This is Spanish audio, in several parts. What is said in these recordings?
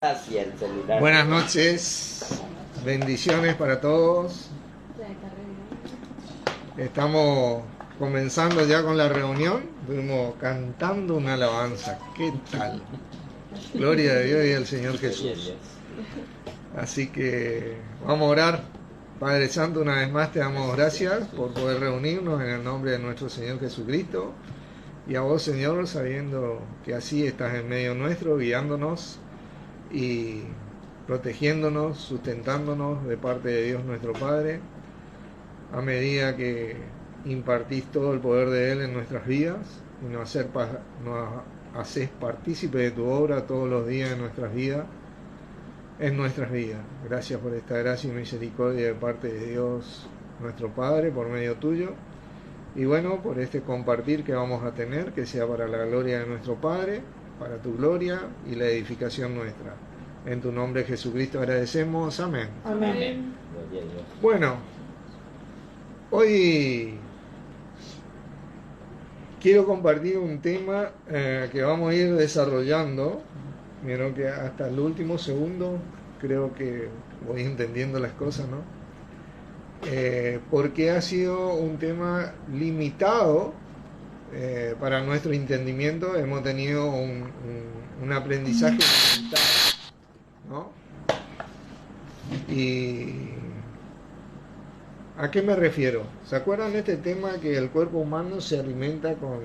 Hacia el celular. Buenas noches, bendiciones para todos. Estamos comenzando ya con la reunión. Estuvimos cantando una alabanza. ¿Qué tal? Gloria a Dios y al Señor Jesús. Así que vamos a orar. Padre Santo, una vez más te damos gracias por poder reunirnos en el nombre de nuestro Señor Jesucristo. Y a vos, Señor, sabiendo que así estás en medio nuestro, guiándonos y protegiéndonos, sustentándonos de parte de Dios nuestro Padre, a medida que impartís todo el poder de Él en nuestras vidas y nos haces partícipe de tu obra todos los días de nuestras vidas, en nuestras vidas. Gracias por esta gracia y misericordia de parte de Dios nuestro Padre, por medio tuyo. Y bueno, por este compartir que vamos a tener, que sea para la gloria de nuestro Padre, para tu gloria y la edificación nuestra. En tu nombre, Jesucristo, agradecemos. Amén. Amén. Bueno, hoy quiero compartir un tema que vamos a ir desarrollando. Vieron que hasta el último segundo creo que voy entendiendo las cosas, ¿no? Porque ha sido un tema limitado para nuestro entendimiento. Hemos tenido un aprendizaje limitado, ¿no? ¿Y a qué me refiero? ¿Se acuerdan de este tema que el cuerpo humano se alimenta con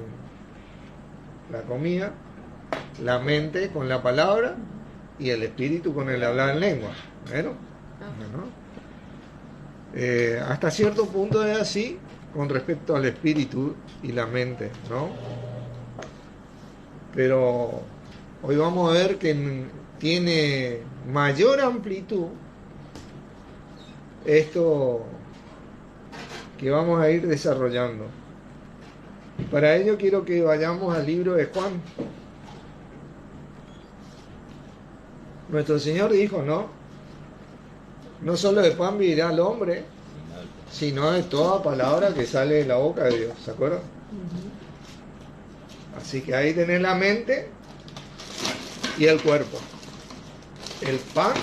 la comida, la mente con la palabra y el espíritu con el hablar en lengua? ¿Bueno? Hasta cierto punto es así con respecto al espíritu y la mente, ¿no? Pero hoy vamos a ver que tiene mayor amplitud esto que vamos a ir desarrollando. Para ello quiero que vayamos al libro de Juan. Nuestro Señor dijo, no solo de pan vivirá el hombre, sino de toda palabra que sale de la boca de Dios. ¿Se acuerdan? Así que ahí tenés la mente y el cuerpo. El pan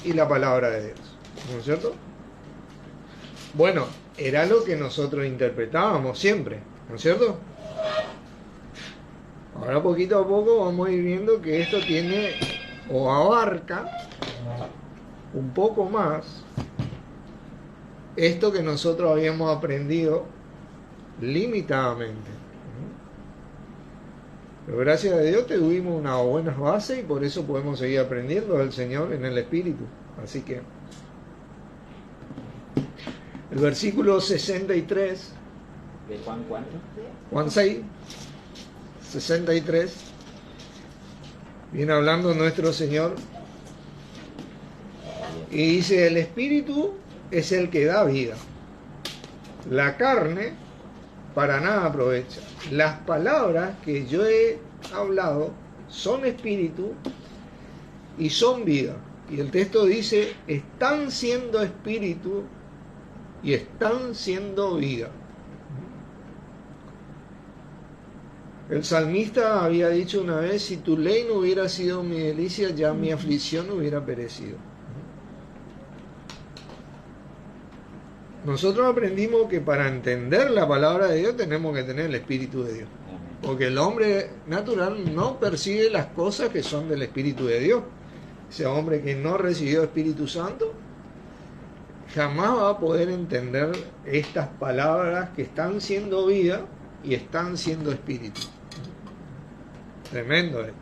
y la palabra de Dios. ¿No es cierto? Bueno, era lo que nosotros interpretábamos siempre. ¿No es cierto? Ahora poquito a poco vamos a ir viendo que esto tiene o abarca un poco más esto que nosotros habíamos aprendido limitadamente. Pero gracias a Dios tuvimos una buena base y por eso podemos seguir aprendiendo del Señor en el Espíritu. Así que el versículo 63 ¿De Juan cuánto? Juan 6, 63 viene hablando nuestro Señor y dice: el espíritu es el que da vida, la carne para nada aprovecha. Las palabras que yo he hablado son espíritu y son vida. Y el texto dice: están siendo espíritu y están siendo vida. El salmista había dicho una vez: si tu ley no hubiera sido mi delicia, ya mi aflicción hubiera perecido. Nosotros aprendimos que para entender la palabra de Dios tenemos que tener el Espíritu de Dios. Porque el hombre natural no percibe las cosas que son del Espíritu de Dios. Ese hombre que no recibió Espíritu Santo jamás va a poder entender estas palabras que están siendo vida y están siendo espíritu. Tremendo esto.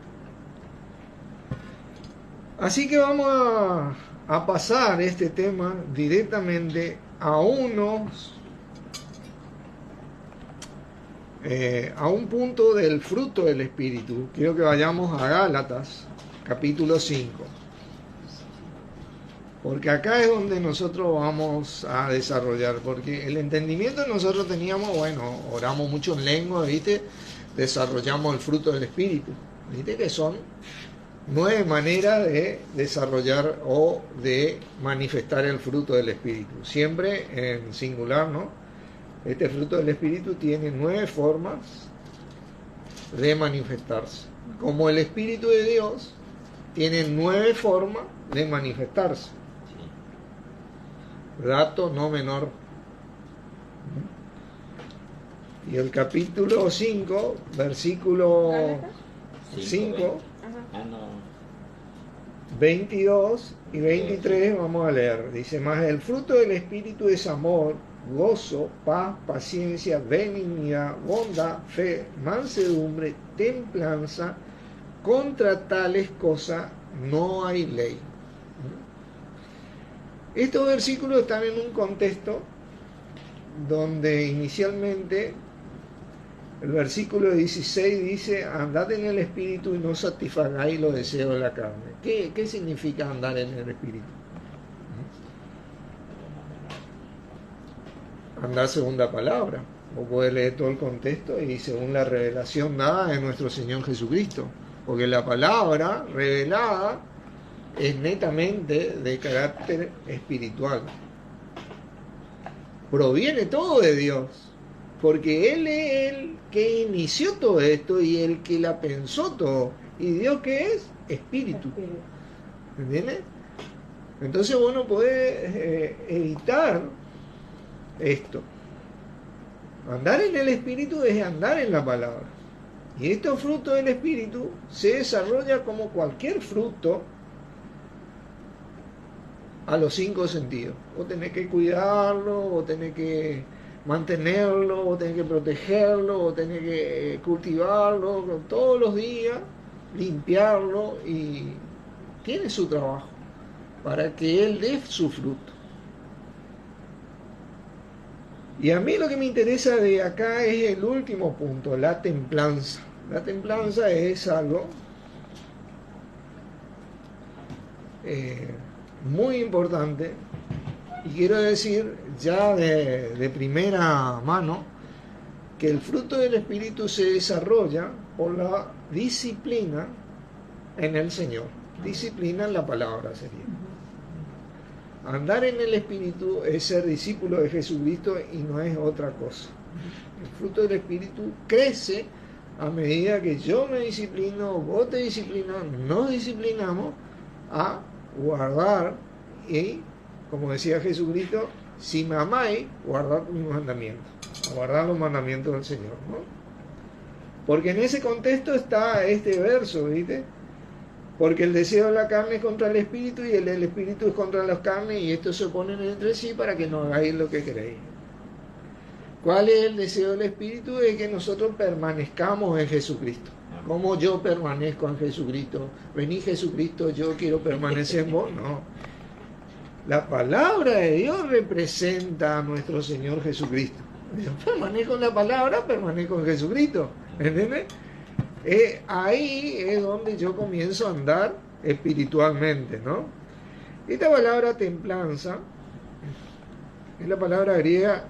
Así que vamos a pasar este tema directamente a un punto del fruto del Espíritu. Quiero que vayamos a Gálatas, capítulo 5. Porque acá es donde nosotros vamos a desarrollar, porque el entendimiento nosotros teníamos, bueno, oramos mucho en lengua, ¿viste? Desarrollamos el fruto del Espíritu, ¿viste? Que son 9 maneras de desarrollar o de manifestar el fruto del Espíritu, siempre en singular, ¿no? Este fruto del Espíritu tiene 9 formas de manifestarse. Como el Espíritu de Dios tiene 9 formas de manifestarse. Sí. Dato no menor. Y el capítulo 5, versículo ¿Gálatas? 5, Ajá. 22 y 23 vamos a leer. Dice, mas el fruto del Espíritu es amor, gozo, paz, paciencia, benignidad, bondad, fe, mansedumbre, templanza. Contra tales cosas no hay ley. Estos versículos están en un contexto donde inicialmente el versículo 16 dice, andad en el Espíritu y no satisfagáis los deseos de la carne. ¿Qué significa andar en el Espíritu? Andar según la palabra. Vos podés leer todo el contexto y según la revelación dada de nuestro Señor Jesucristo. Porque la palabra revelada es netamente de carácter espiritual. Proviene todo de Dios. Porque Él es el que inició todo esto y el que la pensó todo. ¿Y Dios qué es? Espíritu. ¿Entiendes? Entonces vos no podés evitar esto. Andar en el Espíritu es andar en la palabra. Y estos frutos del Espíritu se desarrolla como cualquier fruto a los 5 sentidos. Vos tenés que cuidarlo, vos tenés que mantenerlo, vos tenés que protegerlo, vos tenés que cultivarlo todos los días, limpiarlo, y tiene su trabajo para que él dé su fruto. Y a mí lo que me interesa de acá es el último punto, la templanza. La templanza es algo muy importante, y quiero decir ya de primera mano que el fruto del Espíritu se desarrolla por la disciplina en el Señor. Disciplina en la palabra sería. Andar en el Espíritu es ser discípulo de Jesucristo y no es otra cosa. El fruto del Espíritu crece a medida que yo me disciplino, vos te disciplinas, nos disciplinamos a guardar, y como decía Jesucristo, si me amáis, guardad mis mandamientos, a guardar los mandamientos del Señor, ¿no? Porque en ese contexto está este verso, ¿viste? Porque el deseo de la carne es contra el Espíritu y el del Espíritu es contra la carne, y estos se oponen entre sí para que no hagáis lo que queréis. ¿Cuál es el deseo del Espíritu? Es que nosotros permanezcamos en Jesucristo. ¿Cómo yo permanezco en Jesucristo? Vení Jesucristo, yo quiero permanecer en vos. No. La palabra de Dios representa a nuestro Señor Jesucristo. Yo permanezco en la palabra, permanezco en Jesucristo. ¿Entiendes? Ahí es donde yo comienzo a andar espiritualmente, ¿no? Esta palabra templanza es la palabra griega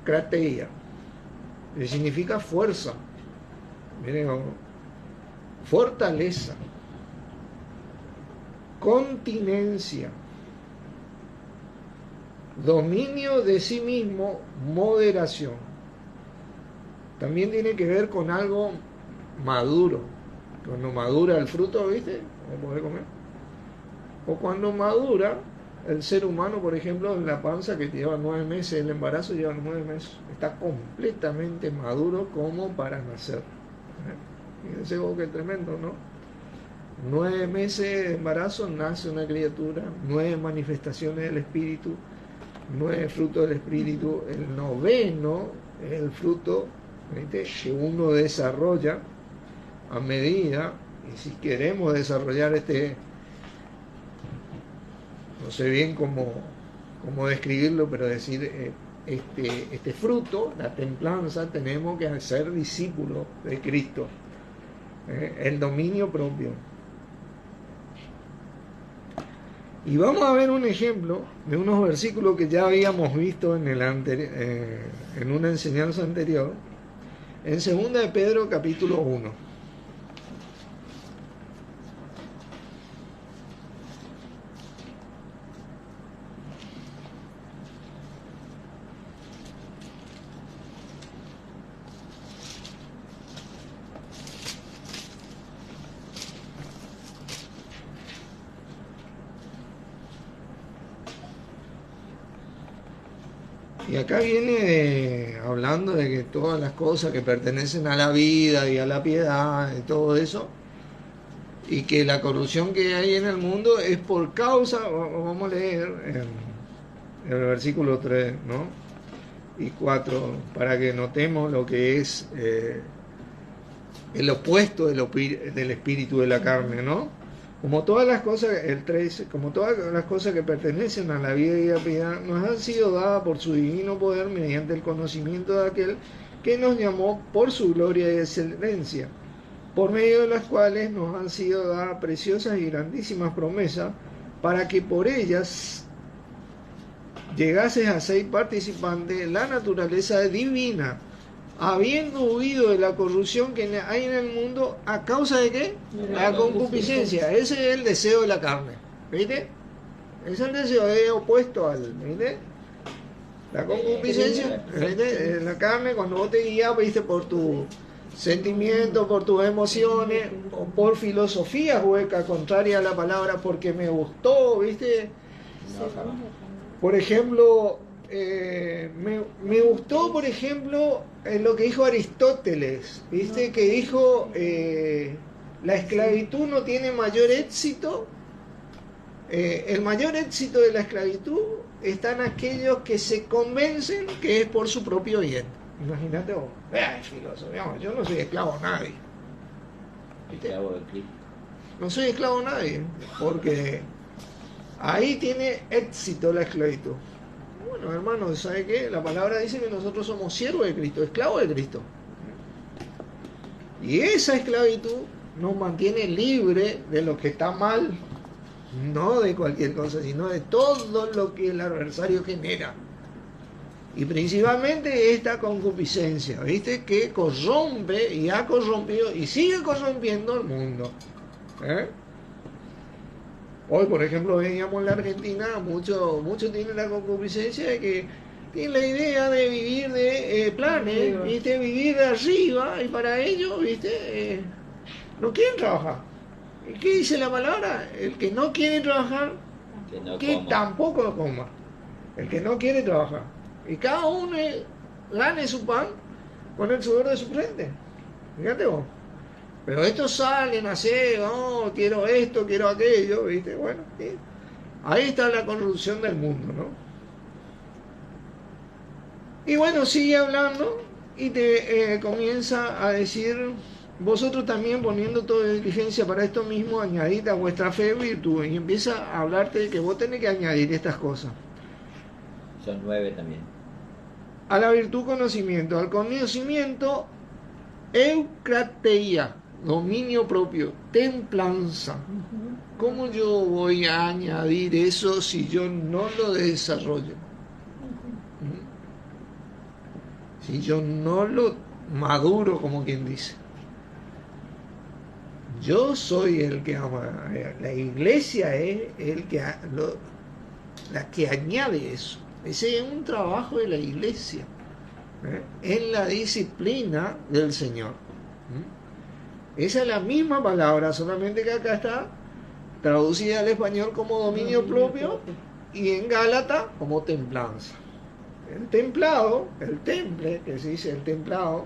krateia, que significa fuerza. Miren, fortaleza, continencia, dominio de sí mismo, moderación. También tiene que ver con algo maduro. Cuando madura el fruto, ¿viste? ¿Cómo poder comer? O cuando madura el ser humano, por ejemplo, en la panza, que lleva 9 meses, el embarazo lleva 9 meses, está completamente maduro como para nacer. Fíjense vos que tremendo, ¿no? 9 meses de embarazo, nace una criatura, 9 manifestaciones del Espíritu, 9 frutos del Espíritu. El 9º es el fruto, ¿viste?, que uno desarrolla a medida, y si queremos desarrollar no sé bien cómo describirlo, pero decir este fruto, la templanza, tenemos que ser discípulos de Cristo, el dominio propio. Y vamos a ver un ejemplo de unos versículos que ya habíamos visto en una enseñanza anterior, en 2 de Pedro capítulo 1. Y acá viene hablando de que todas las cosas que pertenecen a la vida y a la piedad y todo eso, y que la corrupción que hay en el mundo es por causa, vamos a leer en el versículo 3, ¿no? Y 4, para que notemos lo que es el opuesto del espíritu de la carne, ¿no? Como todas las cosas, el 13, como todas las cosas que pertenecen a la vida y la piedad, nos han sido dadas por su divino poder mediante el conocimiento de aquel que nos llamó por su gloria y excelencia, por medio de las cuales nos han sido dadas preciosas y grandísimas promesas, para que por ellas llegases a ser participante de la naturaleza divina, habiendo huido de la corrupción que hay en el mundo, ¿a causa de qué? La concupiscencia. Ese es el deseo de la carne, ¿viste? Ese es el deseo, es opuesto al, ¿viste? La concupiscencia, ¿viste? La carne, cuando vos te guías, ¿viste? Por tu sentimientos, por tus emociones, o por filosofías huecas, contraria a la palabra, porque me gustó, ¿viste? No, jamás. Por ejemplo, me gustó, por ejemplo, lo que dijo Aristóteles, ¿viste? Que dijo, la esclavitud no tiene mayor éxito. El mayor éxito de la esclavitud está en aquellos que se convencen que es por su propio bien. Imagínate vos, filósofo, yo no soy esclavo a nadie. ¿Viste? Esclavo de Cristo. No soy esclavo a nadie, porque ahí tiene éxito la esclavitud. Bueno, hermanos, ¿sabe qué? La palabra dice que nosotros somos siervos de Cristo, esclavos de Cristo. Y esa esclavitud nos mantiene libre de lo que está mal, no de cualquier cosa, sino de todo lo que el adversario genera. Y principalmente esta concupiscencia, ¿viste? Que corrompe y ha corrompido y sigue corrompiendo el mundo. Hoy, por ejemplo, veíamos en la Argentina, muchos tienen la concupiscencia de que tienen la idea de vivir de planes, ¿viste? Vivir de arriba, y para ello, ¿viste? No quieren trabajar. ¿Y qué dice la palabra? El que no quiere trabajar, que tampoco coma. El que no quiere trabajar. Y cada uno gane su pan con el sudor de su frente. Fíjate vos. Pero estos salen a hacer, oh, quiero esto, quiero aquello, ¿viste? Bueno, ¿sí? Ahí está la corrupción del mundo, ¿no? Y bueno, sigue hablando y te comienza a decir, vosotros también poniendo toda diligencia para esto mismo, añadid a vuestra fe virtud. Y empieza a hablarte de que vos tenés que añadir estas cosas. Son 9 también. A la virtud conocimiento, al conocimiento eucrateia, dominio propio, templanza. ¿Cómo yo voy a añadir eso si yo no lo desarrollo? Si yo no lo maduro, como quien dice. Yo soy el que ama. La iglesia es la que añade eso. Ese es un trabajo de la iglesia, en la disciplina del Señor. Esa es la misma palabra, solamente que acá está traducida al español como dominio propio y en Gálata como templanza. El templado, el temple, que se dice el templado,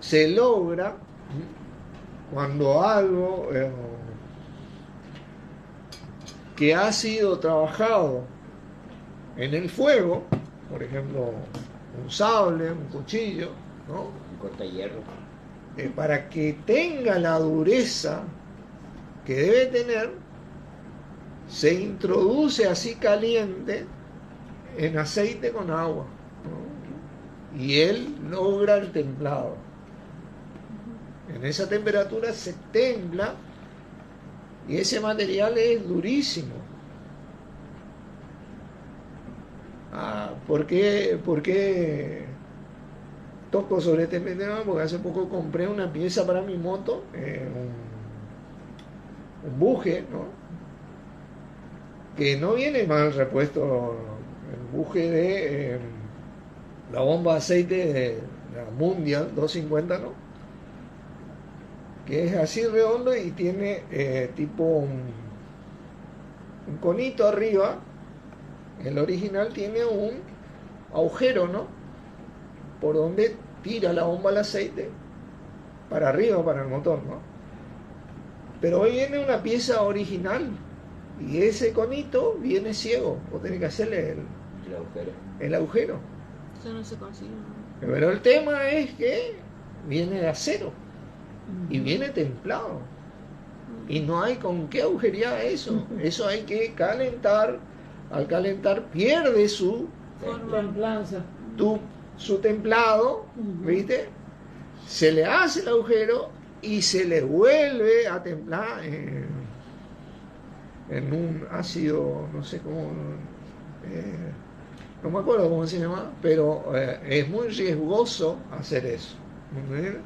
se logra cuando algo que ha sido trabajado en el fuego, por ejemplo, un sable, un cuchillo, ¿no? Un corta hierro. Para que tenga la dureza que debe tener, se introduce así caliente en aceite con agua, ¿no? Y él logra el templado. En esa temperatura se templa y ese material es durísimo. ¿Por qué toco sobre este tema? Porque hace poco compré una pieza para mi moto, un buje, ¿no? Que no viene mal repuesto, el buje de la bomba de aceite de la Mundial 250, ¿no? Que es así redondo y tiene tipo un conito arriba El original tiene un agujero, ¿no? Por donde tira la bomba al aceite para arriba, para el motor, ¿no? Pero hoy viene una pieza original y ese conito viene ciego. Vos tenés que hacerle El agujero. el agujero. Eso no se consigue, ¿no? Pero el tema es que viene de acero y viene templado. Y no hay con qué agujerear eso. Eso hay que calentar. Al calentar pierde su Templanza. su templado, ¿viste? Se le hace el agujero y se le vuelve a templar en un ácido, no sé cómo, no me acuerdo cómo se llama, pero es muy riesgoso hacer eso. ¿Entiendes?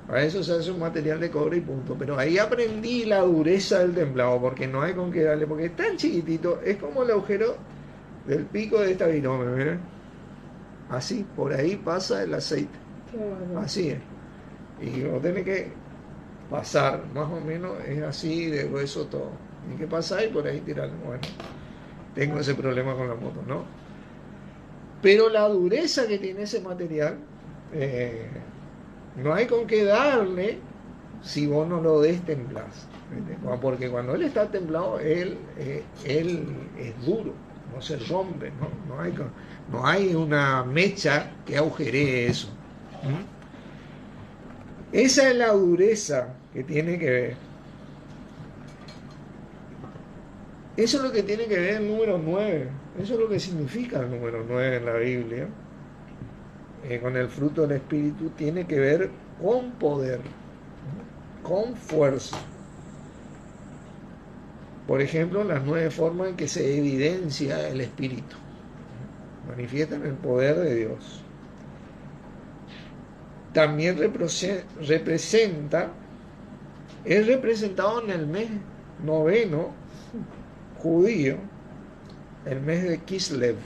Para eso se hace un material de cobre y punto. Pero ahí aprendí la dureza del templado, porque no hay con qué darle, porque es tan chiquitito, es como el agujero del pico de esta virome, ¿miren? Así, por ahí pasa el aceite. Qué bárbaro. Así es. Y lo tiene que pasar, más o menos es así de hueso todo. Tiene que pasar y por ahí tirarlo. Bueno, tengo ese problema con la moto, ¿no? Pero la dureza que tiene ese material, no hay con qué darle si vos no lo destemplás. Porque cuando él está templado, él es duro, no se rompe, no hay una mecha que agujeree eso. Esa es la dureza que tiene que ver. Eso es lo que tiene que ver el número 9. Eso es lo que significa el número 9 en la Biblia. Con el fruto del Espíritu tiene que ver con poder, con fuerza. Por ejemplo, las 9 formas en que se evidencia el Espíritu. Manifiestan el poder de Dios. También es representado en el mes noveno judío, el mes de Kislev,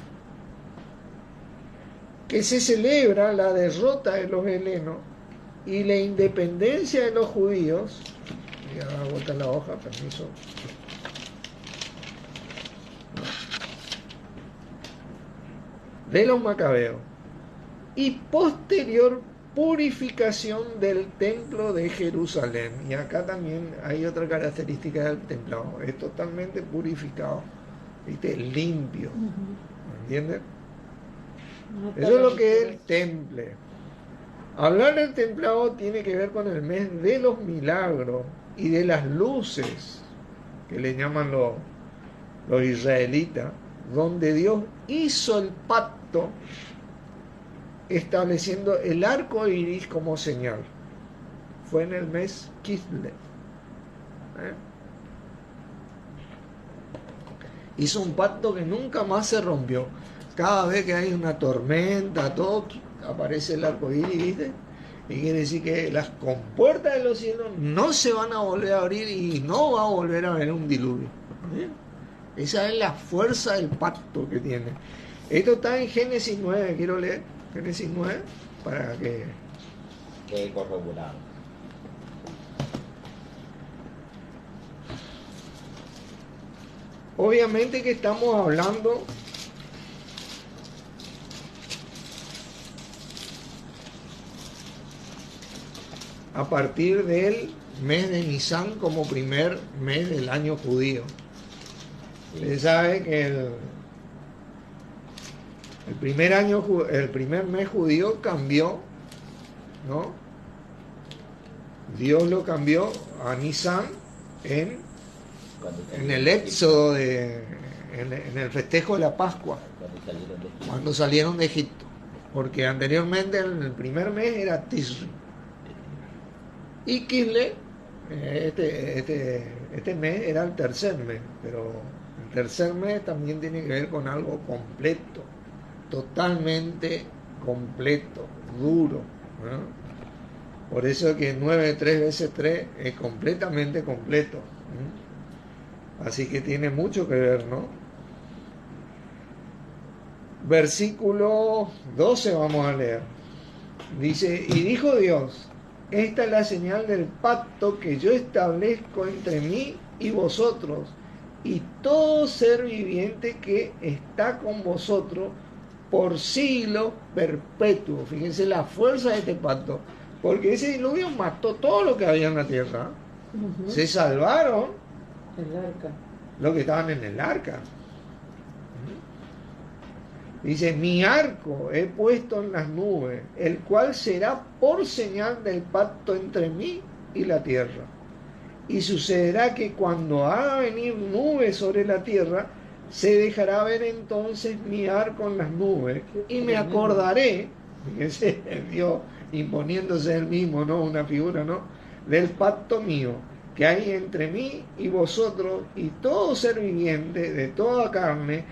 que se celebra la derrota de los helenos y la independencia de los judíos. Voy a dar vuelta la hoja, permiso. De los macabeos y posterior purificación del templo de Jerusalén. Y acá también hay otra característica del templado, es totalmente purificado, ¿viste? Limpio, ¿entiendes? Eso es lo que es el temple. Hablar del templado tiene que ver con el mes de los milagros y de las luces, que le llaman los israelitas, donde Dios hizo el pacto estableciendo el arco iris como señal. Fue en el mes Kislev. Hizo un pacto que nunca más se rompió. Cada vez que hay una tormenta, todo, aparece el arco iris, ¿viste? Y quiere decir que las compuertas de los cielos no se van a volver a abrir y no va a volver a haber un diluvio. Esa es la fuerza del pacto que tiene. Esto está en Génesis 9, quiero leer Génesis 9 para que Que corroborado. obviamente que estamos hablando a partir del mes de Nisan como primer mes del año judío. Usted sabe que el primer mes judío cambió, ¿no? Dios lo cambió a Nisan en el éxodo, en el festejo de la Pascua, cuando salieron de Egipto. Porque anteriormente el primer mes era Tisri. Y Kislev, este mes era el tercer mes, pero el tercer mes también tiene que ver con algo completo, totalmente completo, duro, ¿no? Por eso que 9, 3 veces 3 es completamente completo, ¿no? Así que tiene mucho que ver, ¿no? Versículo 12 vamos a leer. Dice, y dijo Dios: esta es la señal del pacto que yo establezco entre mí y vosotros y todo ser viviente que está con vosotros por siglos perpetuos. Fíjense la fuerza de este pacto, porque ese diluvio mató todo lo que había en la tierra. Ujú. Se salvaron El arca. los que estaban en el arca. Dice, mi arco he puesto en las nubes, el cual será por señal del pacto entre mí y la tierra. Y sucederá que cuando haga venir nubes sobre la tierra, se dejará ver entonces mi arco en las nubes, y me acordaré, fíjense, Dios imponiéndose él mismo, ¿no? Una figura, ¿no? Del pacto mío que hay entre mí y vosotros y todo ser viviente de toda carne,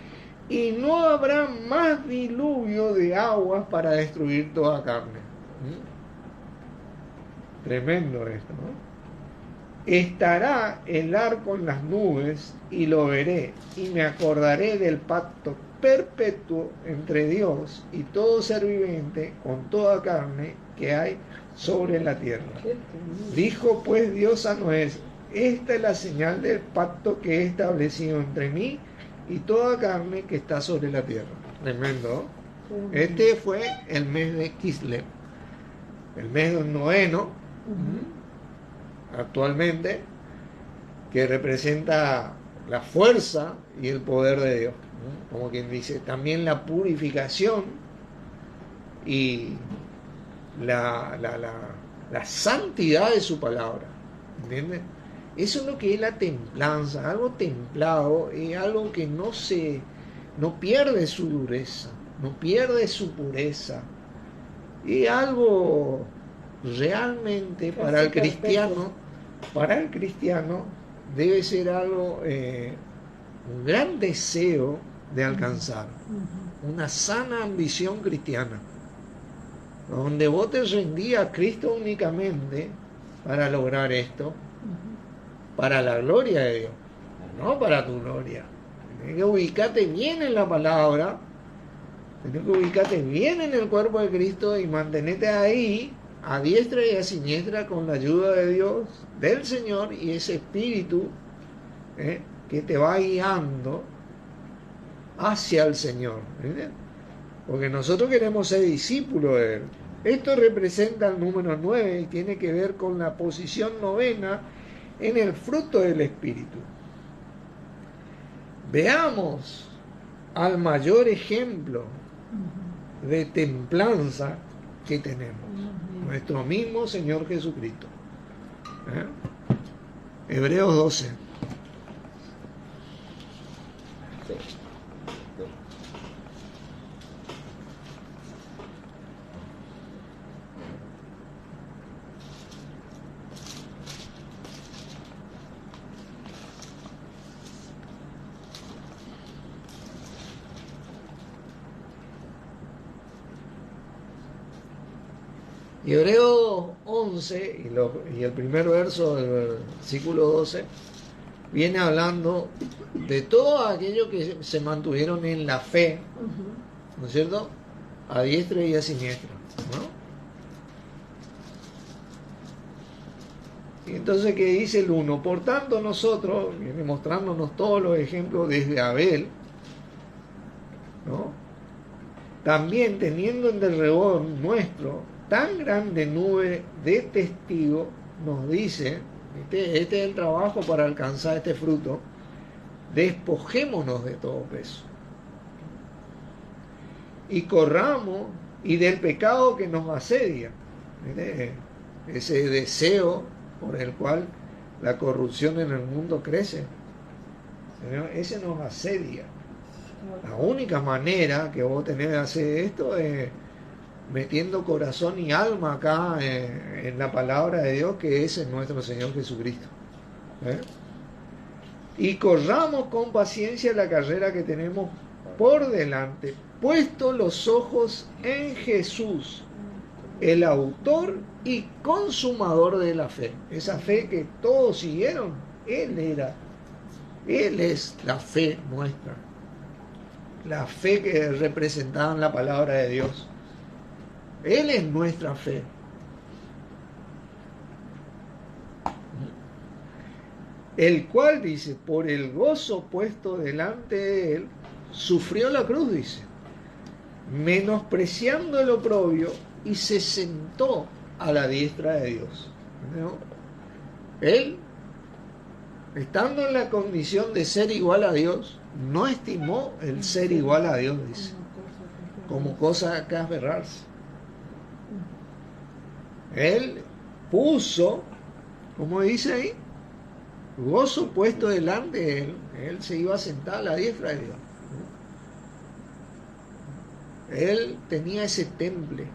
y no habrá más diluvio de aguas para destruir toda carne. Tremendo esto, ¿no? Estará el arco en las nubes y lo veré, y me acordaré del pacto perpetuo entre Dios y todo ser viviente con toda carne que hay sobre la tierra. Qué tremendo. Dijo pues Dios a Noé, esta es la señal del pacto que he establecido entre mí y toda carne que está sobre la tierra. Tremendo. Tremendo. Este fue el mes de Kislev, el mes del noveno, actualmente, que representa la fuerza y el poder de Dios, ¿no? Como quien dice, también la purificación y la santidad de su palabra, ¿entiendes? Eso es lo que es la templanza, algo templado, es algo que no pierde su dureza, no pierde su pureza, es algo realmente Casi para el perfecto. cristiano debe ser algo, un gran deseo de alcanzar, una sana ambición cristiana, donde vos te rendías a Cristo únicamente para lograr esto, para la gloria de Dios, no para tu gloria. Tenés que ubicarte bien en la palabra, tenés que ubicarte bien en el cuerpo de Cristo y mantenerte ahí a diestra y a siniestra con la ayuda de Dios, del Señor y ese Espíritu que te va guiando hacia el Señor. ¿Entiendes? Porque nosotros queremos ser discípulos de Él. Esto representa el número 9 y tiene que ver con la posición novena en el fruto del Espíritu. Veamos al mayor ejemplo de templanza que tenemos, nuestro mismo Señor Jesucristo. Hebreos 12. Sí. Y Hebreos 11 y el primer verso del versículo 12 viene hablando de todos aquellos que se mantuvieron en la fe, ¿no es cierto? A diestra y a siniestra, ¿no? Y entonces, ¿qué dice el 1? Por tanto, nosotros, viene mostrándonos todos los ejemplos desde Abel, ¿no? También teniendo en derredor nuestro tan grande nube de testigos, nos dice, este es el trabajo para alcanzar este fruto, despojémonos de todo peso y corramos y del pecado que nos asedia, ese deseo por el cual la corrupción en el mundo crece, ese nos asedia. La única manera que vos tenés de hacer esto es metiendo corazón y alma acá en la palabra de Dios, que es en nuestro Señor Jesucristo. Y corramos con paciencia la carrera que tenemos por delante, puesto los ojos en Jesús, el autor y consumador de la fe. Esa fe que todos siguieron, Él es la fe nuestra, la fe que representaba en la palabra de Dios. Él es nuestra fe. el cual, dice, por el gozo puesto delante de él, sufrió la cruz, dice, menospreciando el oprobio, y se sentó a la diestra de Dios. ¿No? Él, estando en la condición de ser igual a Dios, no estimó el ser igual a Dios, dice, como cosa que aferrarse. Él puso, como dice ahí, gozo puesto delante de él se iba a sentar a la diestra de Dios. Él tenía ese temple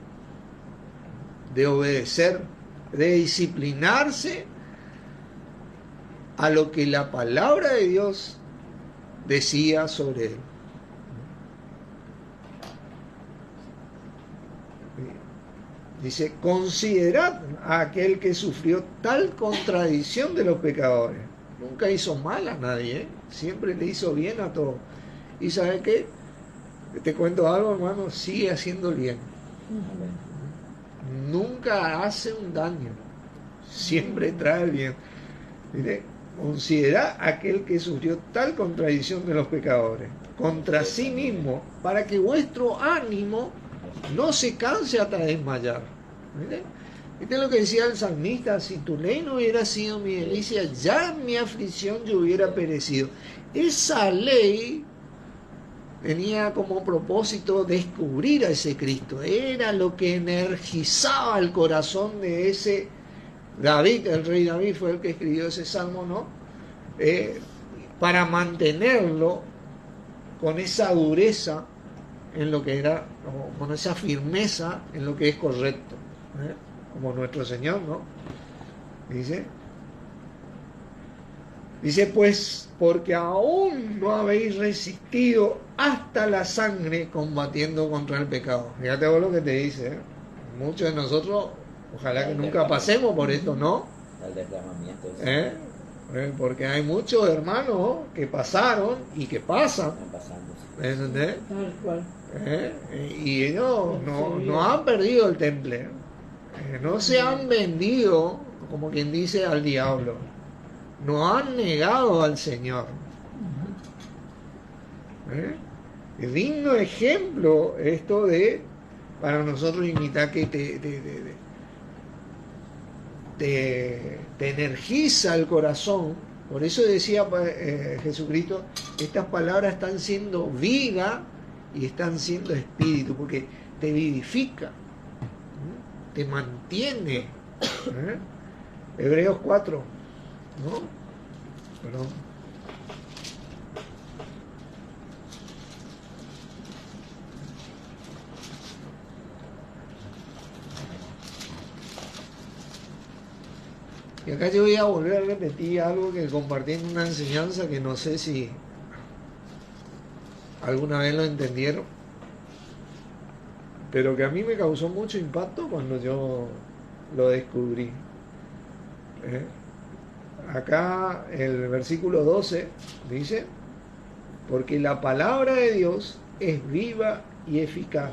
de obedecer, de disciplinarse a lo que la palabra de Dios decía sobre él. Dice, considerad a aquel que sufrió tal contradicción de los pecadores. Nunca hizo mal a nadie, ¿eh? Siempre le hizo bien a todos. ¿Y sabe qué? Te cuento algo, hermano, sigue haciendo el bien. Nunca hace un daño, siempre trae el bien. Mire, considera aquel que sufrió tal contradicción de los pecadores contra sí mismo, para que vuestro ánimo no se canse hasta desmayar. Mire, ¿viste lo que decía el salmista? Si tu ley no hubiera sido mi delicia, ya en mi aflicción yo hubiera perecido. Esa ley tenía como propósito descubrir a ese Cristo. Era lo que energizaba el corazón de ese David. El rey David fue el que escribió ese salmo, ¿no? Para mantenerlo con esa dureza en lo que era, con esa firmeza en lo que es correcto, como nuestro Señor, ¿no? Dice, pues, porque aún no habéis resistido hasta la sangre combatiendo contra el pecado. Fíjate vos lo que te dice, ¿eh? Muchos de nosotros, ojalá que nunca pasemos por esto, ¿no? El derramamiento. Porque hay muchos hermanos que pasaron y que pasan. ¿Entendés? Tal cual. Y ellos no han perdido el temple. No se han vendido, como quien dice, al diablo. No han negado al Señor. Digno ejemplo esto de para nosotros imitar, que te energiza el corazón. Por eso decía Jesucristo, estas palabras están siendo vida y están siendo espíritu, porque te vivifica, te mantiene. Hebreos 4, ¿no? Perdón. Y acá yo voy a volver a repetir algo que compartí en una enseñanza que no sé si alguna vez lo entendieron, pero que a mí me causó mucho impacto cuando yo lo descubrí. Acá el versículo 12 dice, porque la palabra de Dios es viva y eficaz.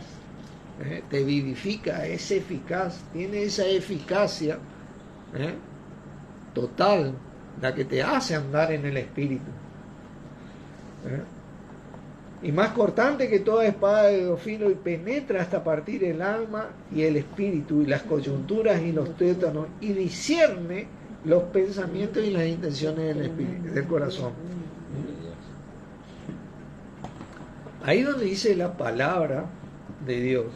Te vivifica, es eficaz, tiene esa eficacia total, la que te hace andar en el espíritu. Y más cortante que toda espada de dos filos, y penetra hasta partir el alma y el espíritu y las coyunturas y los tétanos, y discierne los pensamientos y las intenciones del espíritu, del corazón. Ahí donde dice la palabra de Dios,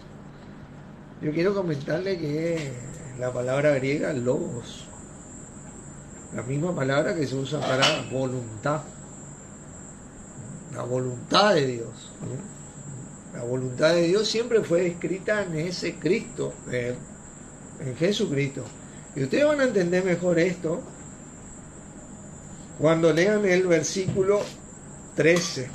yo quiero comentarle que la palabra griega logos, la misma palabra que se usa para voluntad, la voluntad de Dios. La voluntad de Dios siempre fue escrita en ese Cristo, en Jesucristo. Y ustedes van a entender mejor esto cuando lean el versículo 13.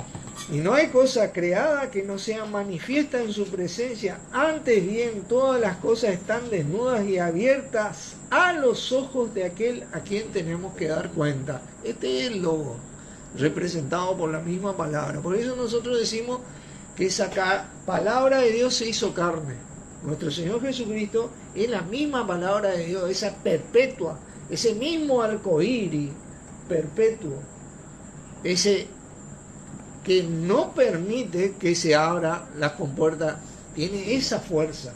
Y no hay cosa creada que no sea manifiesta en su presencia. Antes bien, todas las cosas están desnudas y abiertas a los ojos de aquel a quien tenemos que dar cuenta. Este es el logo, representado por la misma palabra. Por eso nosotros decimos que esa palabra de Dios se hizo carne. Nuestro Señor Jesucristo es la misma palabra de Dios, esa perpetua, ese mismo arcoíris, perpetuo, ese que no permite que se abra las compuertas, tiene esa fuerza,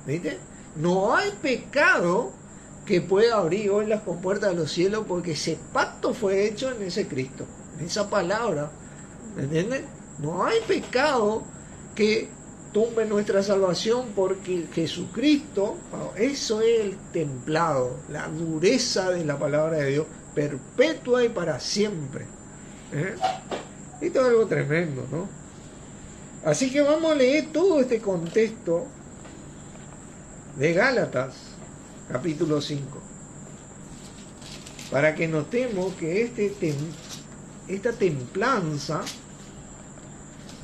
¿viste? No hay pecado que pueda abrir hoy las compuertas de los cielos, porque ese pacto fue hecho en ese Cristo, en esa palabra, ¿me entiendes? No hay pecado que tumbe nuestra salvación, porque Jesucristo, eso es el templado, la dureza de la palabra de Dios, perpetua y para siempre. Esto es algo tremendo, ¿no? Así que vamos a leer todo este contexto de Gálatas, capítulo 5, para que notemos que esta templanza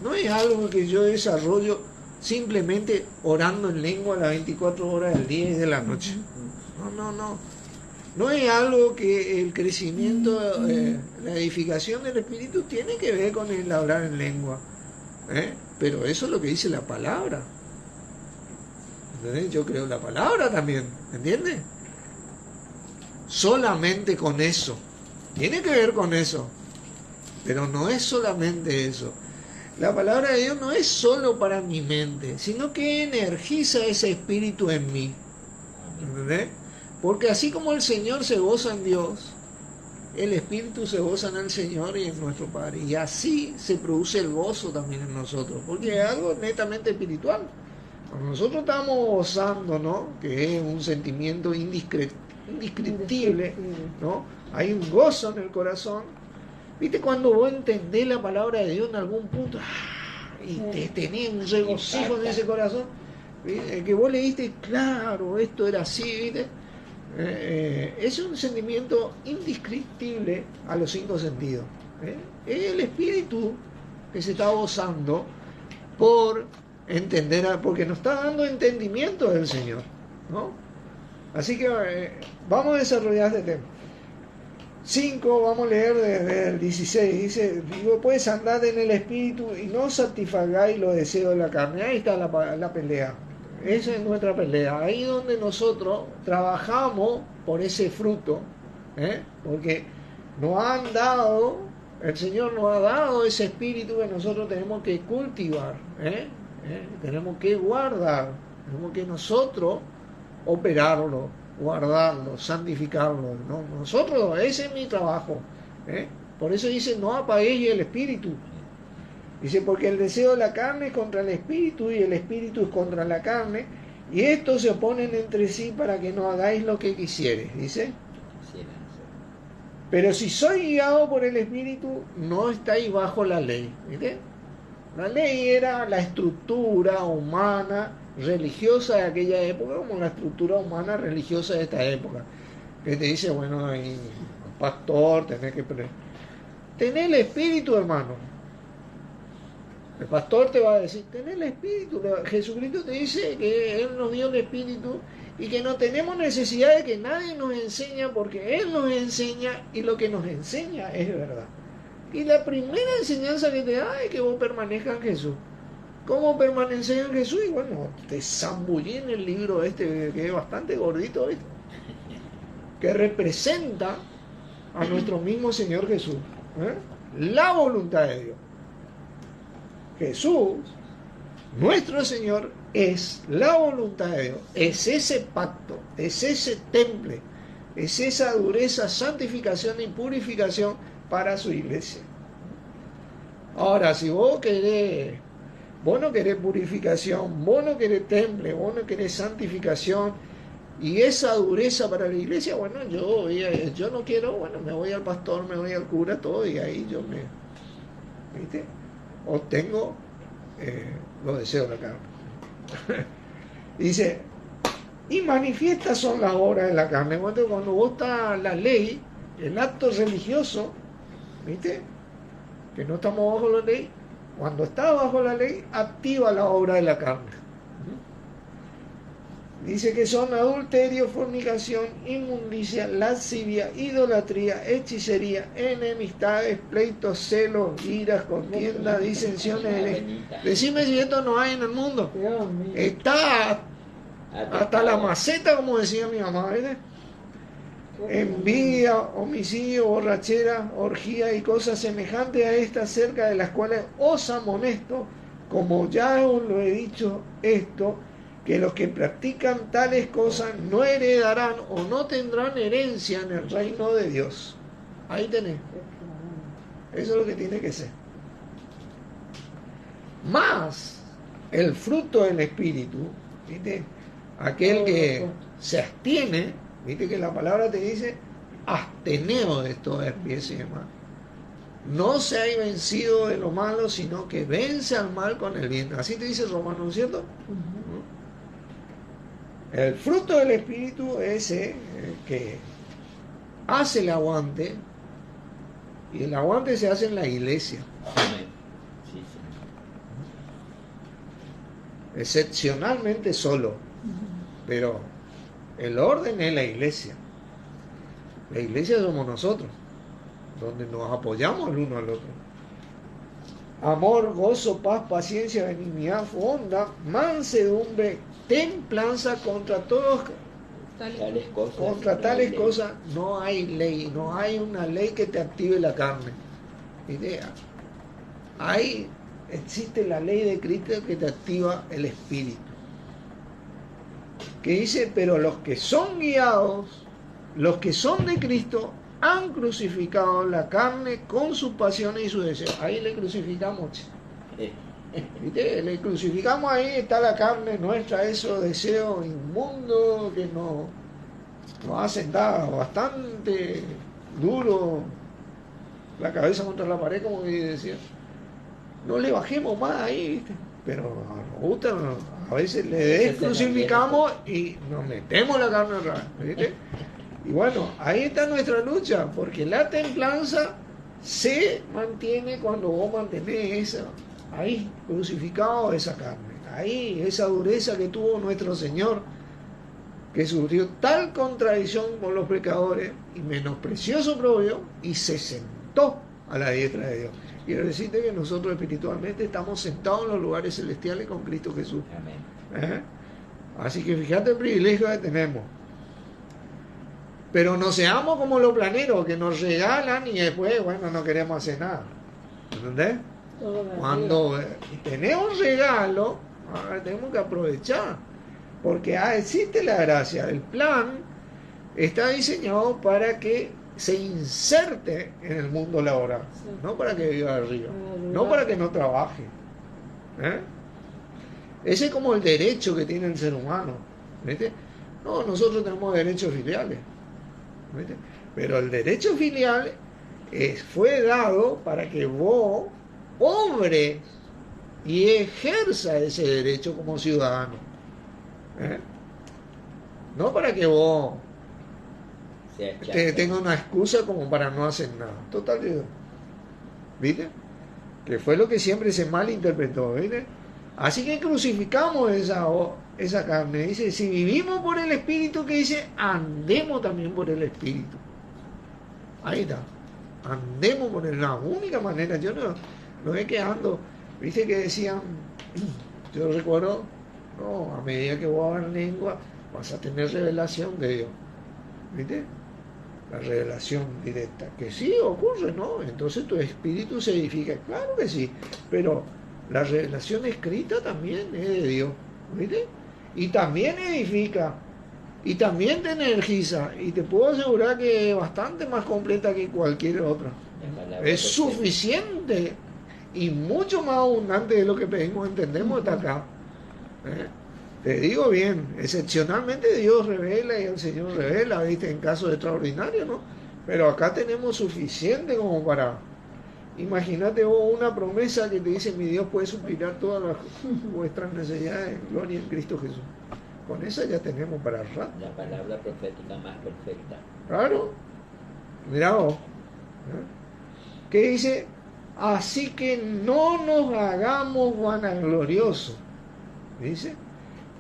no es algo que yo desarrollo simplemente orando en lengua las 24 horas del día y de la noche. No es algo que el crecimiento, la edificación del Espíritu tiene que ver con el hablar en lengua. Pero eso es lo que dice la palabra. ¿Entendés? Yo creo la palabra también, ¿entiendes? Solamente con eso. Tiene que ver con eso. Pero no es solamente eso. La palabra de Dios no es solo para mi mente, sino que energiza ese espíritu en mí. ¿Entendés? Porque así como el Señor se goza en Dios, el Espíritu se goza en el Señor y en nuestro Padre. Y así se produce el gozo también en nosotros, porque es algo netamente espiritual. Cuando nosotros estamos gozando, ¿no? Que es un sentimiento indescriptible, ¿no? Hay un gozo en el corazón. ¿Viste cuando vos entendés la palabra de Dios en algún punto? Y te tenés un regocijo en ese corazón. ¿Viste? Que vos leíste, claro, esto era así, ¿viste? Es un sentimiento indescriptible a los 5 sentidos. Es el espíritu que se está gozando por entender, porque nos está dando entendimiento del Señor, ¿no? Así que vamos a desarrollar este tema. 5, vamos a leer desde el 16. Dice: digo, pues andad en el espíritu y no satisfagáis los deseos de la carne. Ahí está la pelea. Esa es nuestra pelea. Ahí donde nosotros trabajamos por ese fruto, porque nos han dado, el Señor nos ha dado ese espíritu que nosotros tenemos que cultivar, tenemos que guardar, tenemos que nosotros operarlo, guardarlo, santificarlo, ¿no? Nosotros, ese es mi trabajo. Por eso dice: no apaguéis el espíritu. Dice: porque el deseo de la carne es contra el espíritu y el espíritu es contra la carne, y estos se oponen entre sí para que no hagáis lo que quisieres. Dice: pero si sois guiados por el espíritu, no estáis bajo la ley. ¿Viste? La ley era la estructura humana religiosa de aquella época, como la estructura humana religiosa de esta época, que te dice: bueno, hay pastor, tenés que tener el espíritu, hermano. El pastor te va a decir: tener el espíritu. Jesucristo te dice que Él nos dio el espíritu y que no tenemos necesidad de que nadie nos enseñe, porque Él nos enseña y lo que nos enseña es verdad. Y la primera enseñanza que te da es que vos permanezcas en Jesús. ¿Cómo permanecer en Jesús? Y bueno, te zambullí en el libro este, que es bastante gordito, ¿viste? Que representa a nuestro mismo Señor Jesús. La voluntad de Dios. Jesús, nuestro Señor, es la voluntad de Dios. Es ese pacto, es ese temple, es esa dureza, santificación y purificación para su iglesia. Ahora, si vos no querés purificación, vos no querés temple, vos no querés santificación y esa dureza para la iglesia, bueno, yo no quiero, bueno, me voy al pastor, me voy al cura, todo, y ahí yo ¿viste? Obtengo los deseos de la carne. Dice: y manifiestas son las obras de la carne. Cuando vos estás la ley, el acto religioso, ¿viste? Que no estamos bajo la ley. Cuando estás bajo la ley, activa la obra de la carne. Dice que son adulterio, fornicación, inmundicia, lascivia, idolatría, hechicería, enemistades, pleitos, celos, iras, contiendas, disensiones. Decime si esto no hay en el mundo. Está hasta la maceta, como decía mi mamá, ¿verdad? envidia, homicidio, borrachera, orgía y cosas semejantes a estas, acerca de las cuales os amonesto, como ya os lo he dicho esto, que los que practican tales cosas no heredarán o no tendrán herencia en el reino de Dios. Ahí tenés. Eso es lo que tiene que ser. Más el fruto del Espíritu, ¿viste? Aquel que se abstiene, ¿viste? Que la palabra te dice absteneo de toda especie de mal. No se ha vencido de lo malo, sino que vence al mal con el bien. Así te dice Romano, ¿cierto? El fruto del Espíritu es que hace el aguante, y el aguante se hace en la iglesia. Amén. Sí, sí. Excepcionalmente solo, pero el orden es la iglesia. La iglesia somos nosotros, donde nos apoyamos el uno al otro. Amor, gozo, paz, paciencia, benignidad, bondad, mansedumbre, templanza. Contra tales cosas no hay ley, no hay una ley que te active la carne. Idea. Existe la ley de Cristo que te activa el espíritu. Que dice, pero los que son guiados, los que son de Cristo, han crucificado la carne con sus pasiones y sus deseos. Ahí le crucificamos. ¿Viste? Le crucificamos, ahí está la carne nuestra, esos deseos inmundos que nos hacen dar bastante duro la cabeza contra la pared, como decía. No le bajemos más ahí, ¿viste? Pero nos gusta, a veces le descrucificamos y nos metemos la carne otra vez, ¿viste? Y bueno, ahí está nuestra lucha, porque la templanza se mantiene cuando vos mantenés ahí crucificado esa carne, ahí esa dureza que tuvo nuestro Señor, que sufrió tal contradicción con los pecadores y menospreció su propio y se sentó a la diestra de Dios. Quiero decirte que nosotros espiritualmente estamos sentados en los lugares celestiales con Cristo Jesús. Amén. Así que fíjate el privilegio que tenemos. Pero no seamos como los planeros que nos regalan y después, bueno, no queremos hacer nada. ¿Entendés? Cuando tenemos regalo, tenemos que aprovechar. Porque existe la gracia. El plan está diseñado para que se inserte en el mundo laboral. Sí. No para que viva arriba. No para que no trabaje. Ese es como el derecho que tiene el ser humano. ¿Viste? No, nosotros tenemos derechos filiales. ¿Viste? Pero el derecho filial fue dado para que vos obres y ejerza ese derecho como ciudadano. No para que vos tengas una excusa como para no hacer nada. Total, ¿viste? Que fue lo que siempre se malinterpretó, ¿viste? Así que crucificamos esa carne. Dice, si vivimos por el Espíritu, que dice, andemos también por el Espíritu. Ahí está. Andemos por la única manera. Yo no es que ando. Viste que decían, yo recuerdo, no, a medida que vos hablas lengua, vas a tener revelación de Dios. ¿Viste? La revelación directa. Que sí ocurre, ¿no? Entonces tu espíritu se edifica. Claro que sí. Pero la revelación escrita también es de Dios. ¿Viste? Y también edifica. Y también te energiza. Y te puedo asegurar que es bastante más completa que cualquier otra. Es suficiente y mucho más abundante de lo que pedimos, entendemos hasta acá. Te digo bien, excepcionalmente Dios revela y el Señor revela, ¿viste? En casos extraordinarios, ¿no? Pero acá tenemos suficiente como para... Imagínate vos una promesa que te dice, mi Dios puede suplicar todas vuestras necesidades en gloria en Cristo Jesús. Con esa ya tenemos para el rato. La palabra profética más perfecta. Claro. Mirá vos. ¿Qué dice? Así que no nos hagamos vanagloriosos. Dice,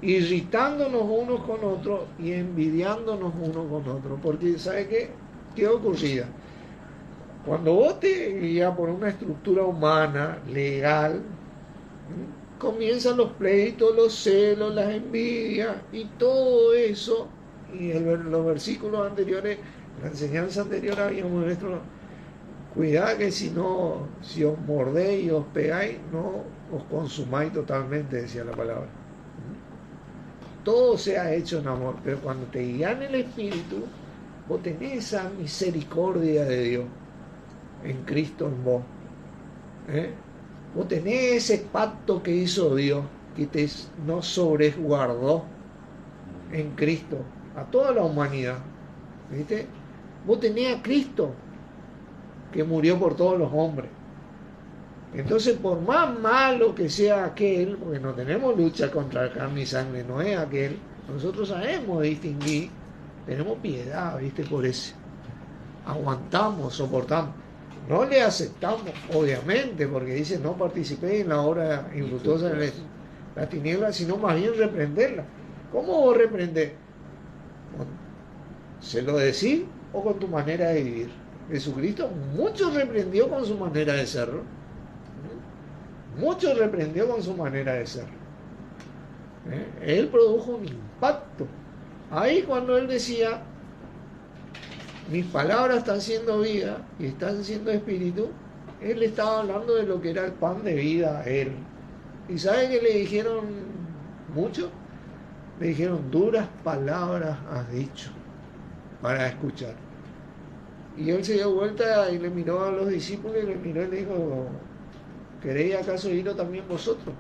irritándonos unos con otros y envidiándonos unos con otros. Porque, ¿sabe qué? ¿Qué ocurría? Cuando vos te guías por una estructura humana, legal, comienzan los pleitos, los celos, las envidias y todo eso. Y los versículos anteriores La enseñanza anterior habíamos visto, cuidado que si os mordéis y os pegáis, no os consumáis totalmente, decía la palabra. Todo se ha hecho en amor, pero cuando te guían el Espíritu, vos tenés esa misericordia de Dios en Cristo en vos. Vos tenés ese pacto que hizo Dios, que nos sobresguardó en Cristo a toda la humanidad. ¿Viste? Vos tenés a Cristo que murió por todos los hombres. Entonces, por más malo que sea aquel, porque no tenemos lucha contra carne y sangre, no es aquel, nosotros sabemos distinguir, tenemos piedad, ¿viste? Por ese. Aguantamos, soportamos. No le aceptamos, obviamente, porque dice no participéis en la obra infructuosa de la tiniebla, sino más bien reprenderla. ¿Cómo vos reprender? ¿Se lo decís o con tu manera de vivir? Jesucristo mucho reprendió con su manera de ser. Mucho reprendió con su manera de ser. Él produjo un impacto. Ahí cuando él decía, mis palabras están siendo vida y están siendo espíritu, él estaba hablando de lo que era el pan de vida a él. ¿Y sabe qué le dijeron mucho? Le dijeron, duras palabras has dicho para escuchar. Y él se dio vuelta y le miró a los discípulos y le miró y le dijo, ¿queréis acaso irlo también vosotros?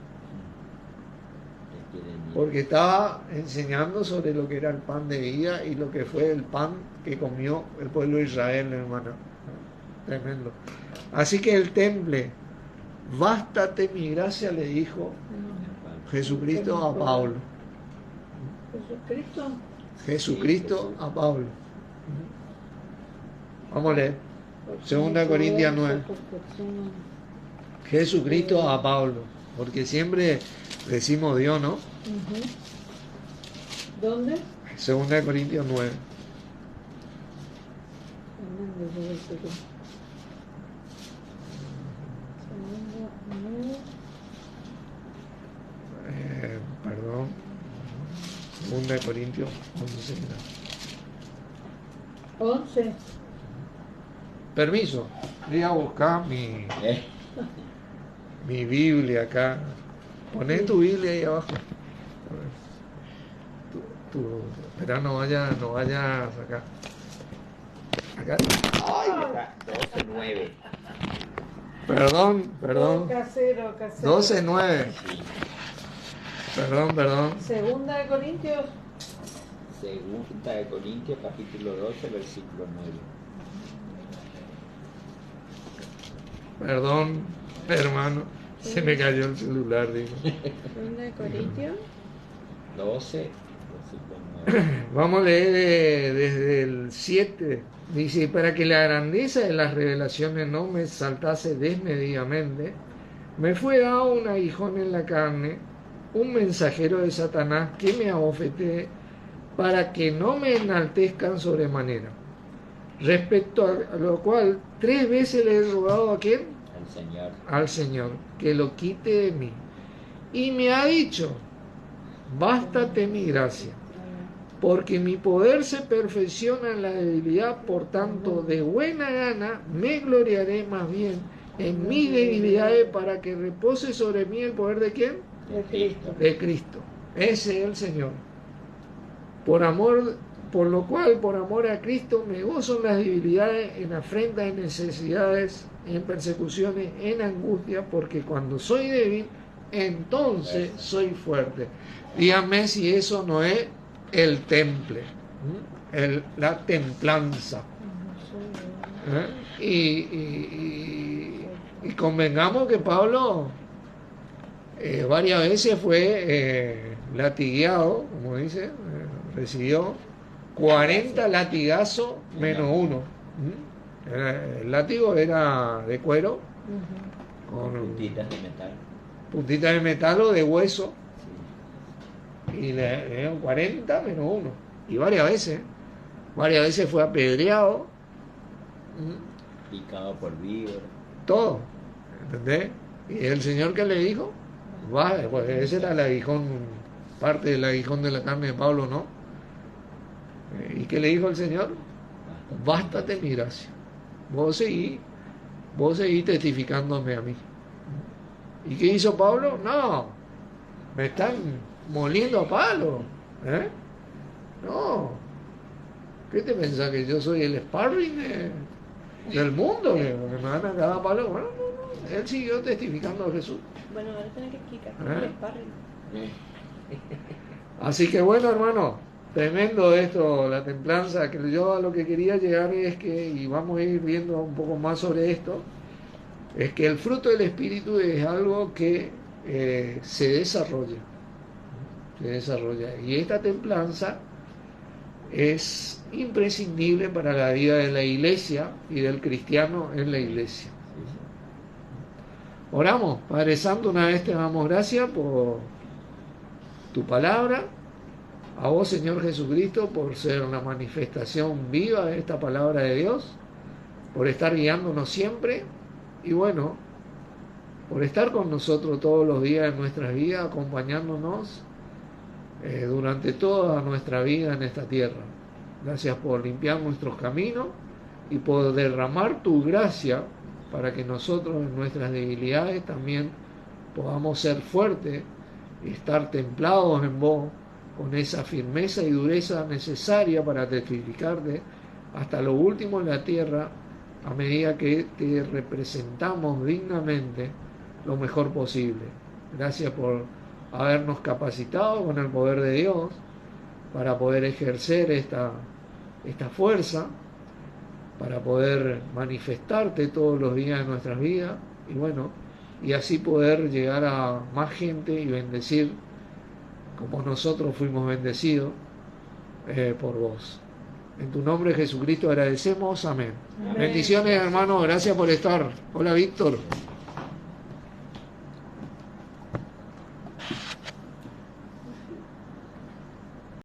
Porque estaba enseñando sobre lo que era el pan de vida y lo que fue el pan que comió el pueblo de Israel, hermano. Tremendo. Así que el temple, bástate mi gracia, le dijo Jesucristo a Pablo. Jesucristo a Pablo. Vamos a leer. 2 Corintios 9. Jesucristo a Pablo. Porque siempre decimos Dios, ¿no? ¿Dónde? 2 Corintios 9. Perdón. 2 Corintios 11. 11. Permiso, voy a buscar mi Biblia acá. Poné tu Biblia ahí abajo. Espera, no vaya a sacar. Acá. Ay, está 12:9. Perdón. Casero. 12:9. Sí. Perdón. Segunda de Corintios. Segunda de Corintios, capítulo 12, versículo 9. Perdón, hermano. Se me cayó el celular, digo. 2 Corintios. 12, versículo 9. Vamos a leer desde el 7. Dice, para que la grandeza de las revelaciones no me saltase desmedidamente, me fue dado un aguijón en la carne, un mensajero de Satanás que me abofetee, para que no me enaltezcan sobremanera. Respecto a lo cual 3 veces le he rogado a quién, al Señor, que lo quite de mí. Y me ha dicho, bástate mi gracia, porque mi poder se perfecciona en la debilidad, por tanto, de buena gana me gloriaré más bien en mis debilidades, para que repose sobre mí el poder de quién, De Cristo. de Cristo. Ese es el Señor. Por lo cual, por amor a Cristo, me gozo en las debilidades, en afrentas, en necesidades, en persecuciones, en angustia, porque cuando soy débil, entonces soy fuerte. Dígame si eso no es el temple, la templanza. Y convengamos que Pablo varias veces fue latigueado, como dice, recibió 40 latigazos menos uno. El látigo era de cuero, con puntitas de metal o de hueso, y le dieron 40 menos uno. Y varias veces fue apedreado, picado por víbora, todo, ¿entendés? Y el Señor, que le dijo, pues ese era el aguijón, parte del aguijón de la carne de Pablo, ¿no? ¿Y qué le dijo el Señor? bástate mi gracia. Vos seguí testificándome a mí. ¿Y qué hizo Pablo? No, me están moliendo a palo. No, ¿qué te pensás? ¿Que yo soy el sparring del mundo? ¿Que me van a cagar a palo? Bueno, no. Él siguió testificando a Jesús. Bueno, ahora tenés que explicar el sparring. Así que bueno, hermano, tremendo esto, la templanza, que yo a lo que quería llegar es que, y vamos a ir viendo un poco más sobre esto, es que el fruto del Espíritu es algo que se desarrolla, y esta templanza es imprescindible para la vida de la iglesia y del cristiano en la iglesia. Oramos. Padre Santo, una vez te damos gracias por tu palabra, a vos, Señor Jesucristo, por ser una manifestación viva de esta palabra de Dios, por estar guiándonos siempre, y bueno, por estar con nosotros todos los días de nuestras vidas, acompañándonos durante toda nuestra vida en esta tierra. Gracias por limpiar nuestros caminos y por derramar tu gracia para que nosotros en nuestras debilidades también podamos ser fuertes y estar templados en vos, con esa firmeza y dureza necesaria para testificarte hasta lo último en la tierra, a medida que te representamos dignamente lo mejor posible. Gracias por habernos capacitado con el poder de Dios para poder ejercer esta fuerza, para poder manifestarte todos los días de nuestras vidas, y bueno, y así poder llegar a más gente y bendecir como nosotros fuimos bendecidos por vos. En tu nombre, Jesucristo, agradecemos. Amén. Bendiciones, hermanos. Gracias por estar. Hola, Víctor.